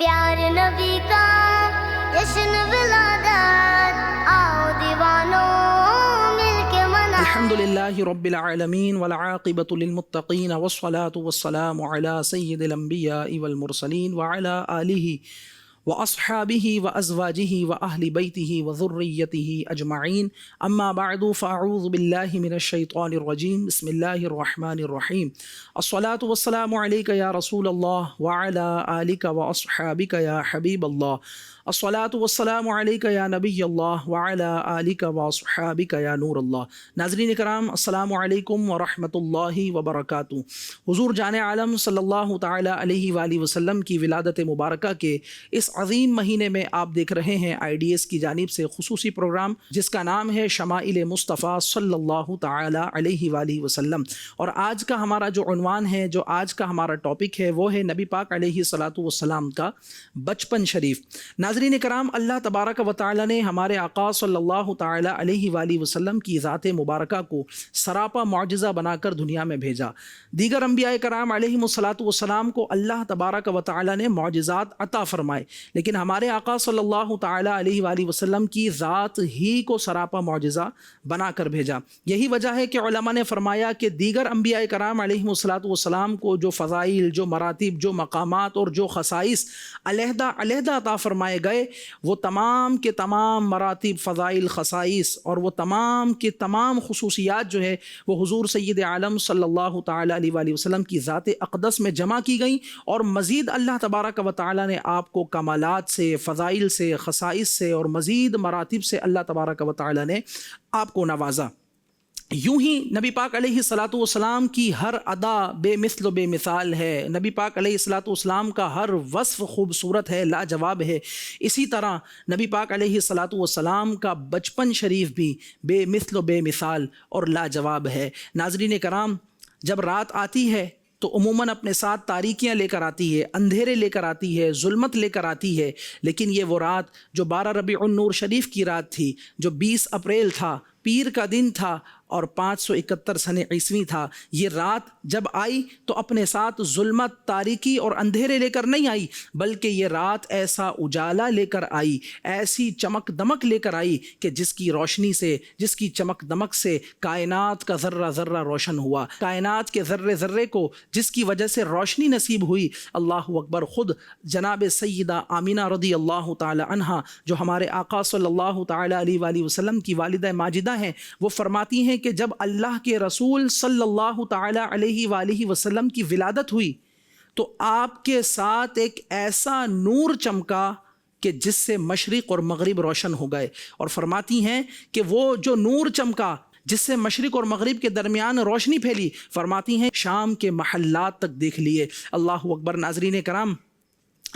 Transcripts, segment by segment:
پیار نبی کا جشن ولادت، آؤ دیوانوں مل کے منا۔ الحمد للہ رب العالمین والعاقبۃ للمتقین والصلاة والسلام علی سید الانبیاء والمرسلین وعلی آلہ واصحابہ وازواجہ واہل بیتہ وذریتہ اجمعین، اما بعد فاعوذ باللہ من الشیطان الرجیم، بسم اللہ الرحمن الرحیم۔ الصلاة والسلام علیک یا رسول اللہ وعلی آلک واصحابک یا حبیب اللہ، الصلاة والسلام علیک یا نبی اللہ وعلی آلک واصحابک یا نور اللہ۔ ناظرین کرام، السلام علیکم ورحمۃ اللہ وبرکاتہ۔ حضور جان عالم صلی اللہ تعالی علیہ وآلہ وسلم کی ولادت مبارکہ کے اس عظیم مہینے میں آپ دیکھ رہے ہیں IDS کی جانب سے خصوصی پروگرام جس کا نام ہے شمائل مصطفیٰ صلی اللہ تعالی علیہ وآلہ وسلم، اور آج کا ہمارا جو عنوان ہے، جو آج کا ہمارا ٹاپک ہے، وہ ہے نبی پاک علیہ الصلاۃ والسلام کا بچپن شریف۔ ناظرین کرام، اللہ تبارک و تعالی نے ہمارے آقا صلی اللہ تعالی علیہ وآلہ وسلم کی ذات مبارکہ کو سراپا معجزہ بنا کر دنیا میں بھیجا۔ دیگر انبیاء کرام علیہم الصلاۃ والسلام کو اللہ تبارک و تعالی نے معجزات عطا فرمائے، لیکن ہمارے آقا صلی اللہ تعالی علیہ وآلہ وسلم کی ذات ہی کو سراپا معجزہ بنا کر بھیجا۔ یہی وجہ ہے کہ علماء نے فرمایا کہ دیگر انبیاء کرام علیہم الصلاۃ والسلام کو جو فضائل، جو مراتب، جو مقامات اور جو خصائص علیحدہ علیحدہ عطا فرمائے گئے، وہ تمام کے تمام مراتب، فضائل، خصائص اور وہ تمام کے تمام خصوصیات جو ہے وہ حضور سید عالم صلی اللہ تعالی علیہ وآلہ وسلم کی ذات اقدس میں جمع کی گئیں، اور مزید اللہ تبارک و تعالی نے آپ کو کمالات سے، فضائل سے، خصائص سے اور مزید مراتب سے اللہ تبارک و تعالی نے آپ کو نوازا۔ یوں ہی نبی پاک علیہ الصلاۃ والسلام کی ہر ادا بے مثل و بے مثال ہے، نبی پاک علیہ الصلاۃ والسلام کا ہر وصف خوبصورت ہے، لاجواب ہے۔ اسی طرح نبی پاک علیہ الصلاۃ والسلام کا بچپن شریف بھی بے مثل و بے مثال اور لاجواب ہے۔ ناظرین کرام، جب رات آتی ہے تو عموماً اپنے ساتھ تاریکیاں لے کر آتی ہے، اندھیرے لے کر آتی ہے، ظلمت لے کر آتی ہے، لیکن یہ وہ رات جو 12 ربیع النور شریف کی رات تھی، جو 20 اپریل تھا، پیر کا دن تھا اور 571 سن عیسوی تھا، یہ رات جب آئی تو اپنے ساتھ ظلمت، تاریکی اور اندھیرے لے کر نہیں آئی، بلکہ یہ رات ایسا اجالا لے کر آئی، ایسی چمک دمک لے کر آئی کہ جس کی روشنی سے، جس کی چمک دمک سے کائنات کا ذرہ ذرہ روشن ہوا، کائنات کے ذرے ذرے کو جس کی وجہ سے روشنی نصیب ہوئی۔ اللہ اکبر، خود جناب سیدہ آمینہ رضی اللہ تعالی عنہا، جو ہمارے آقا صلی اللہ تعالی علیہ وآلہ وسلم کی والدہ ماجدہ ہیں، وہ فرماتی ہیں کہ جب اللہ کے رسول صلی اللہ تعالی علیہ وآلہ وسلم کی ولادت ہوئی تو آپ کے ساتھ ایک ایسا نور چمکا کہ جس سے مشرق اور مغرب روشن ہو گئے، اور فرماتی ہیں کہ وہ جو نور چمکا جس سے مشرق اور مغرب کے درمیان روشنی پھیلی، فرماتی ہیں شام کے محلات تک دیکھ لیے۔ اللہ اکبر۔ ناظرین کرام،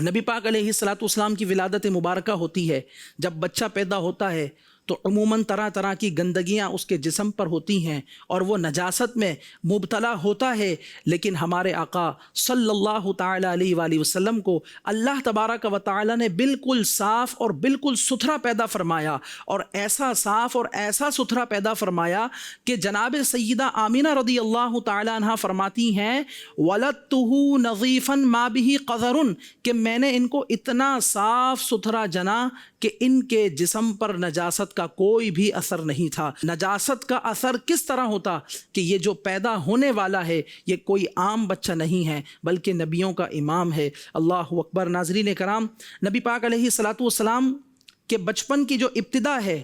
نبی پاک علیہ الصلاۃ والسلام کی ولادت مبارکہ ہوتی ہے، جب بچہ پیدا ہوتا ہے تو عموماً طرح طرح کی گندگیاں اس کے جسم پر ہوتی ہیں اور وہ نجاست میں مبتلا ہوتا ہے، لیکن ہمارے آقا صلی اللہ تعالی علیہ وآلہ وسلم کو اللہ تبارک و تعالی نے بالکل صاف اور بالکل ستھرا پیدا فرمایا، اور ایسا صاف اور ایسا ستھرا پیدا فرمایا کہ جناب سیدہ آمینہ رضی اللہ تعالی عنہ فرماتی ہیں وَلَدْتُهُ نَظِيفًا مَا بِهِ قَذَرٌ، کہ میں نے ان کو اتنا صاف ستھرا جنا کہ ان کے جسم پر نجاست کا کوئی بھی اثر نہیں تھا۔ نجاست کا اثر کس طرح ہوتا کہ یہ جو پیدا ہونے والا ہے یہ کوئی عام بچہ نہیں ہے بلکہ نبیوں کا امام ہے۔ اللہ اکبر۔ ناظرین کرام، نبی پاک علیہ الصلاۃ والسلام کے بچپن کی جو ابتدا ہے،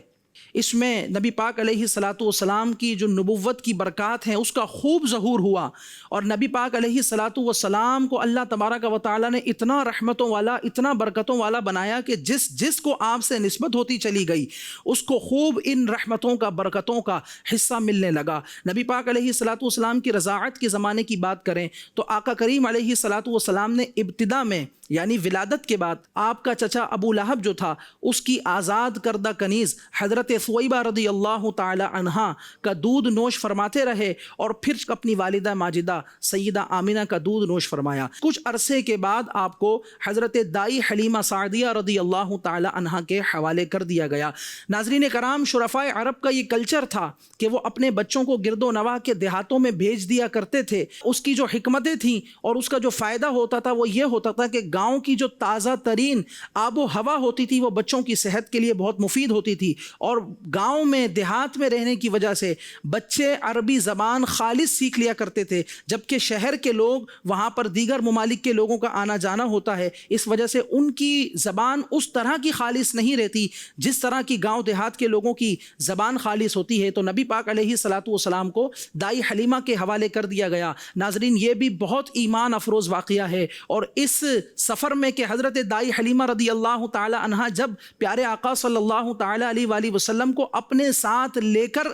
اس میں نبی پاک علیہ الصلاۃ والسلام کی جو نبوت کی برکات ہیں اس کا خوب ظہور ہوا، اور نبی پاک علیہ الصلاۃ والسلام کو اللہ تبارک و تعالی نے اتنا رحمتوں والا، اتنا برکتوں والا بنایا کہ جس کو آپ سے نسبت ہوتی چلی گئی اس کو خوب ان رحمتوں کا، برکتوں کا حصہ ملنے لگا۔ نبی پاک علیہ الصلاۃ والسلام کی رضاعت کے زمانے کی بات کریں تو آقا کریم علیہ الصلاۃ والسلام نے ابتدا میں، یعنی ولادت کے بعد، آپ کا چچا ابو لہب جو تھا اس کی آزاد کردہ کنیز حضرت ثویبہ رضی اللہ تعالی عنہا کا دودھ نوش فرماتے رہے، اور پھر اپنی والدہ ماجدہ سیدہ آمینہ کا دودھ نوش فرمایا۔ کچھ عرصے کے بعد آپ کو حضرت دائی حلیمہ سعدیہ رضی اللہ تعالی عنہا کے حوالے کر دیا گیا۔ ناظرین کرام، شرفاء عرب کا یہ کلچر تھا کہ وہ اپنے بچوں کو گرد و نواح کے دیہاتوں میں بھیج دیا کرتے تھے۔ اس کی جو حکمتیں تھیں اور اس کا جو فائدہ ہوتا تھا وہ یہ ہوتا تھا کہ گاؤں کی جو تازہ ترین آب و ہوا ہوتی تھی وہ بچوں کی صحت کے لیے بہت مفید ہوتی تھی، اور گاؤں میں دیہات میں رہنے کی وجہ سے بچے عربی زبان خالص سیکھ لیا کرتے تھے، جبکہ شہر کے لوگ وہاں پر دیگر ممالک کے لوگوں کا آنا جانا ہوتا ہے، اس وجہ سے ان کی زبان اس طرح کی خالص نہیں رہتی جس طرح کی گاؤں دیہات کے لوگوں کی زبان خالص ہوتی ہے۔ تو نبی پاک علیہ الصلاۃ والسلام کو دائی حلیمہ کے حوالے کر دیا گیا۔ ناظرین، یہ بھی بہت ایمان افروز واقعہ ہے، اور اس سفر میں کہ حضرت دائی حلیمہ رضی اللہ تعالی عنہا جب پیارے آقا صلی اللہ تعالی علیہ وآلہ وسلم کو اپنے ساتھ لے کر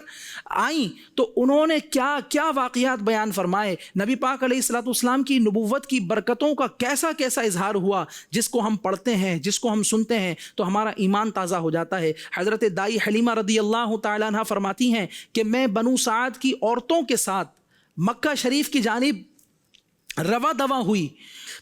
آئیں تو انہوں نے کیا کیا واقعات بیان فرمائے، نبی پاک علیہ الصلاۃ والسلام کی نبوت کی برکتوں کا کیسا کیسا اظہار ہوا، جس کو ہم پڑھتے ہیں، جس کو ہم سنتے ہیں تو ہمارا ایمان تازہ ہو جاتا ہے۔ حضرت دائی حلیمہ رضی اللہ تعالی عنہا فرماتی ہیں کہ میں بنو سعد کی عورتوں کے ساتھ مکہ شریف کی جانب رواں دواں ہوئی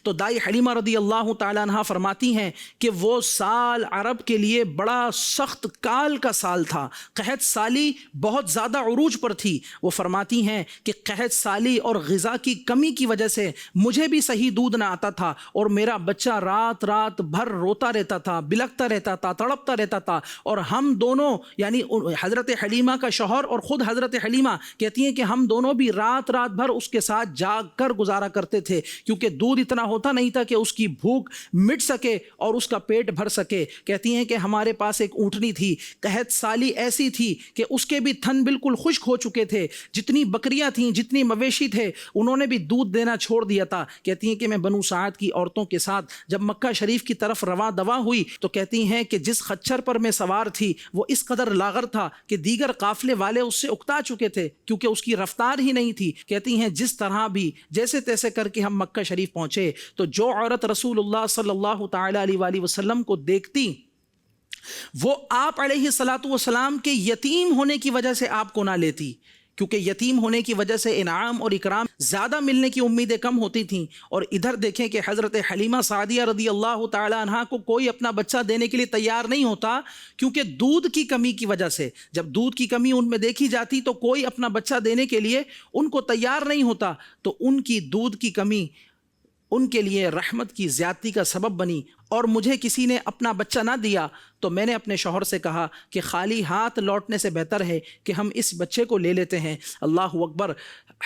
تو دائی حلیمہ رضی اللہ تعالیٰ عنہ فرماتی ہیں کہ وہ سال عرب کے لیے بڑا سخت کال کا سال تھا، قحط سالی بہت زیادہ عروج پر تھی۔ وہ فرماتی ہیں کہ قحط سالی اور غذا کی کمی کی وجہ سے مجھے بھی صحیح دودھ نہ آتا تھا، اور میرا بچہ رات رات بھر روتا رہتا تھا، بلکتا رہتا تھا، تڑپتا رہتا تھا، اور ہم دونوں یعنی حضرت حلیمہ کا شوہر اور خود حضرت حلیمہ کہتی ہیں کہ ہم دونوں بھی رات رات بھر اس کے ساتھ جاگ کر گزارا کرتے تھے، کیونکہ دودھ اتنا ہوتا نہیں تھا کہ اس کی بھوک مٹ سکے اور اس کا پیٹ بھر سکے۔ کہتی ہیں کہ ہمارے پاس ایک اونٹنی تھی، قحط سالی ایسی تھی کہ اس کے بھی تھن بالکل خشک ہو چکے تھے، جتنی بکریاں تھیں، جتنی مویشی تھے، انہوں نے بھی دودھ دینا چھوڑ دیا تھا۔ کہتی ہیں کہ میں بنو سعد کی عورتوں کے ساتھ جب مکہ شریف کی طرف رواں دواں ہوئی تو کہتی ہیں کہ جس خچر پر میں سوار تھی وہ اس قدر لاغر تھا کہ دیگر قافلے والے اس سے اکتا چکے تھے، کیونکہ اس کی رفتار ہی نہیں تھی۔ کہتی ہیں جس طرح بھی جیسے تیسے کر کے ہم مکہ شریف پہنچے تو جو عورت رسول اللہ صلی اللہ تعالی علیہ وآلہ وسلم کو دیکھتی وہ آپ علیہ الصلاۃ والسلام کے یتیم ہونے کی وجہ سے آپ کو نہ لیتی، کیونکہ یتیم ہونے کی وجہ سے انعام اور اکرام زیادہ ملنے کی امیدیں کم ہوتی تھیں۔ اور ادھر دیکھیں کہ حضرت حلیمہ سعدیہ رضی اللہ تعالی عنہا کو کوئی اپنا بچہ دینے کے لیے تیار نہیں ہوتا، کیونکہ دودھ کی کمی کی وجہ سے جب دودھ کی کمی ان میں دیکھی جاتی تو کوئی اپنا بچہ دینے کے لیے ان کو تیار نہیں ہوتا، تو ان کی دودھ کی کمی ان کے لیے رحمت کی زیادتی کا سبب بنی۔ اور مجھے کسی نے اپنا بچہ نہ دیا تو میں نے اپنے شوہر سے کہا کہ خالی ہاتھ لوٹنے سے بہتر ہے کہ ہم اس بچے کو لے لیتے ہیں۔ اللہ اکبر۔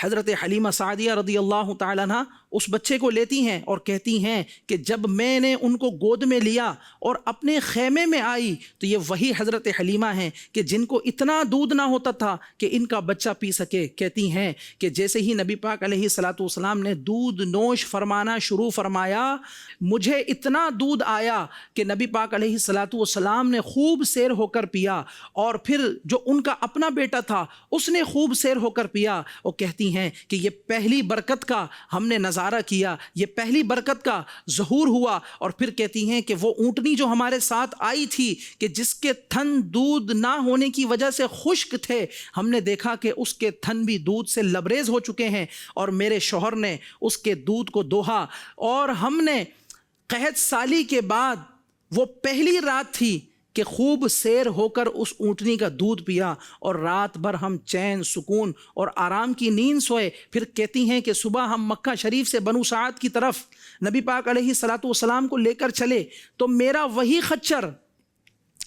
حضرت حلیمہ سعدیہ رضی اللہ تعالیٰ عنہ اس بچے کو لیتی ہیں اور کہتی ہیں کہ جب میں نے ان کو گود میں لیا اور اپنے خیمے میں آئی تو یہ وہی حضرت حلیمہ ہیں کہ جن کو اتنا دودھ نہ ہوتا تھا کہ ان کا بچہ پی سکے۔ کہتی ہیں کہ جیسے ہی نبی پاک علیہ الصلاۃ والسلام نے دودھ نوش فرمانا شروع فرمایا، مجھے اتنا دودھ آیا کہ نبی پاک علیہ الصلاۃ والسلام نے خوب سیر ہو کر پیا، اور پھر جو ان کا اپنا بیٹا تھا اس نے خوب سیر ہو کر پیا۔ وہ کہتی ہیں کہ یہ پہلی برکت کا ہم نے نظارہ کیا، یہ پہلی برکت کا ظہور ہوا۔ اور پھر کہتی ہیں کہ وہ اونٹنی جو ہمارے ساتھ آئی تھی کہ جس کے تھن دودھ نہ ہونے کی وجہ سے خشک تھے، ہم نے دیکھا کہ اس کے تھن بھی دودھ سے لبریز ہو چکے ہیں، اور میرے شوہر نے اس کے دودھ کو دوہا، اور ہم نے قحط سالی کے بعد وہ پہلی رات تھی کہ خوب سیر ہو کر اس اونٹنی کا دودھ پیا، اور رات بھر ہم چین سکون اور آرام کی نیند سوئے۔ پھر کہتی ہیں کہ صبح ہم مکہ شریف سے بنو سعد کی طرف نبی پاک علیہ الصلاۃ والسلام کو لے کر چلے تو میرا وہی خچر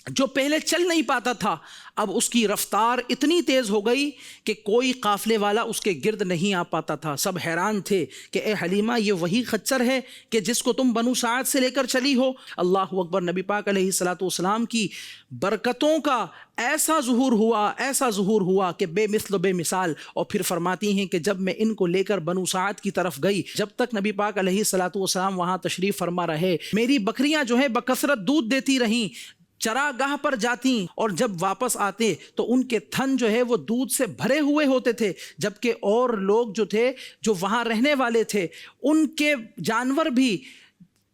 جو پہلے چل نہیں پاتا تھا اب اس کی رفتار اتنی تیز ہو گئی کہ کوئی قافلے والا اس کے گرد نہیں آ پاتا تھا۔ سب حیران تھے کہ اے حلیمہ یہ وہی خچر ہے کہ جس کو تم بنو سعد سے لے کر چلی ہو۔ اللہ اکبر۔ نبی پاک علیہ الصلاۃ والسلام کی برکتوں کا ایسا ظہور ہوا کہ بے مثل و بے مثال۔ اور پھر فرماتی ہیں کہ جب میں ان کو لے کر بنو سعد کی طرف گئی، جب تک نبی پاک علیہ الصلاۃ والسلام وہاں تشریف فرما رہے، میری بکریاں جو ہیں بکثرت دودھ دیتی رہیں، چراگاہ پر جاتی، اور جب واپس آتے تو ان کے تھن جو ہے وہ دودھ سے بھرے ہوئے ہوتے تھے، جبکہ اور لوگ جو تھے جو وہاں رہنے والے تھے ان کے جانور بھی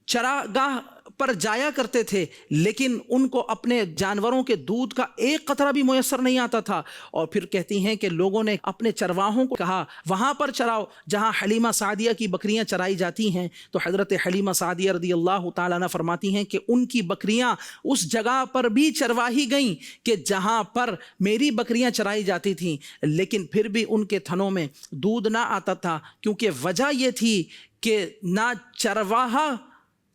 چراگاہ پر جایا کرتے تھے، لیکن ان کو اپنے جانوروں کے دودھ کا ایک قطرہ بھی میسر نہیں آتا تھا۔ اور پھر کہتی ہیں کہ لوگوں نے اپنے چرواہوں کو کہا وہاں پر چراؤ جہاں حلیمہ سعدیہ کی بکریاں چرائی جاتی ہیں، تو حضرت حلیمہ سعدیہ رضی اللہ تعالیٰ عنہ فرماتی ہیں کہ ان کی بکریاں اس جگہ پر بھی چرواہی گئیں کہ جہاں پر میری بکریاں چرائی جاتی تھیں، لیکن پھر بھی ان کے تھنوں میں دودھ نہ آتا تھا، کیونکہ وجہ یہ تھی کہ نہ چرواہا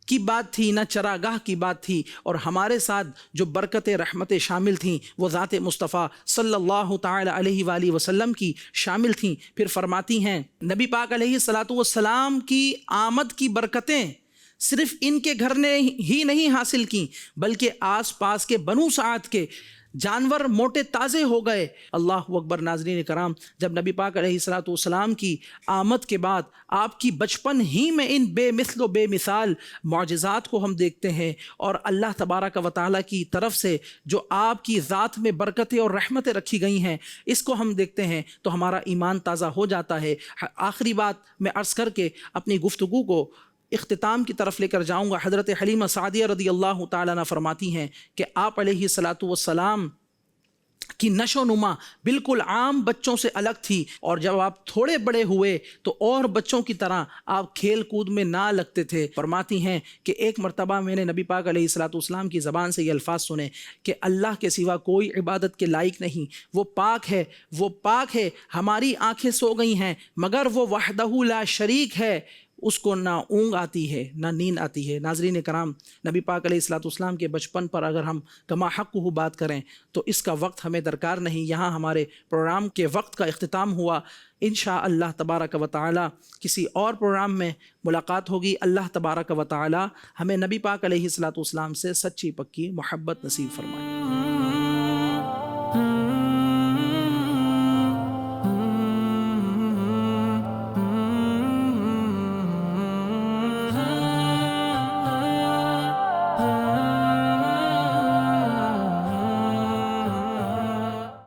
کی بات تھی، نہ چراگاہ کی بات تھی، اور ہمارے ساتھ جو برکتیں رحمتیں شامل تھیں وہ ذات مصطفیٰ صلی اللہ تعالی علیہ وآلہ وسلم کی شامل تھیں۔ پھر فرماتی ہیں نبی پاک علیہ الصلاۃ والسلام کی آمد کی برکتیں صرف ان کے گھر نے ہی نہیں حاصل کی، بلکہ آس پاس کے بنو سعد کے جانور موٹے تازے ہو گئے۔ اللہ اکبر۔ ناظرین کرام، جب نبی پاک علیہ الصلاۃ والسلام کی آمد کے بعد آپ کی بچپن ہی میں ان بے مثل و بے مثال معجزات کو ہم دیکھتے ہیں، اور اللہ تبارک و تعالیٰ کی طرف سے جو آپ کی ذات میں برکتیں اور رحمتیں رکھی گئی ہیں اس کو ہم دیکھتے ہیں تو ہمارا ایمان تازہ ہو جاتا ہے۔ آخری بات میں عرض کر کے اپنی گفتگو کو اختتام کی طرف لے کر جاؤں گا۔ حضرت حلیمہ سعدیہ رضی اللہ تعالیٰ عنہ فرماتی ہیں کہ آپ علیہ الصلاۃ والسلام کی نشو و نما بالکل عام بچوں سے الگ تھی، اور جب آپ تھوڑے بڑے ہوئے تو اور بچوں کی طرح آپ کھیل کود میں نہ لگتے تھے۔ فرماتی ہیں کہ ایک مرتبہ میں نے نبی پاک علیہ الصلاۃ والسلام کی زبان سے یہ الفاظ سنے کہ اللہ کے سوا کوئی عبادت کے لائق نہیں، وہ پاک ہے، وہ پاک ہے، ہماری آنکھیں سو گئی ہیں مگر وہ وحدہ لا شریک ہے، اس کو نہ اونگ آتی ہے نہ نیند آتی ہے۔ ناظرین کرام، نبی پاک علیہ الصلاۃ والسلام کے بچپن پر اگر ہم کما حق بات کریں تو اس کا وقت ہمیں درکار نہیں۔ یہاں ہمارے پروگرام کے وقت کا اختتام ہوا۔ انشاءاللہ تبارک و تعالی کسی اور پروگرام میں ملاقات ہوگی۔ اللہ تبارک و تعالی ہمیں نبی پاک علیہ الصلاۃ والسلام سے سچی پکی محبت نصیب فرمائے۔